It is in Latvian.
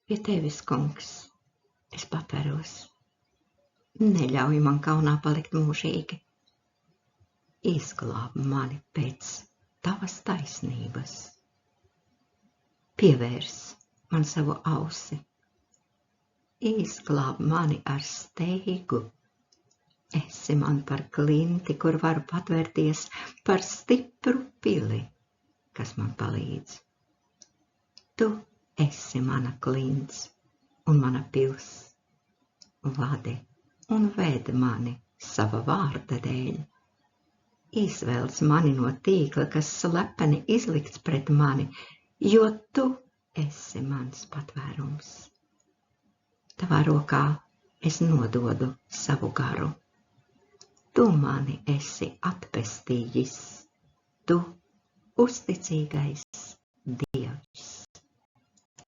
Pie tevis, kungs, es patveros. Neļauj man kaunā palikt mūžīgi. Izglāb mani pēc tavas taisnības. Pievērs man savu ausi. Izglāb mani ar steigu. Esi man par klinti, kur varu patvērties, par stipru pili, kas man palīdz. Tu esi mana klints un mana pils. Vadi un ved mani sava vārda dēļ. Izvelc mani no tīkla, kas slepeni izlikts pret mani, jo tu esi mans patvērums. Tavā rokā es nododu savu garu. Tu mani esi atpestījis, tu uzticīgais Dievs.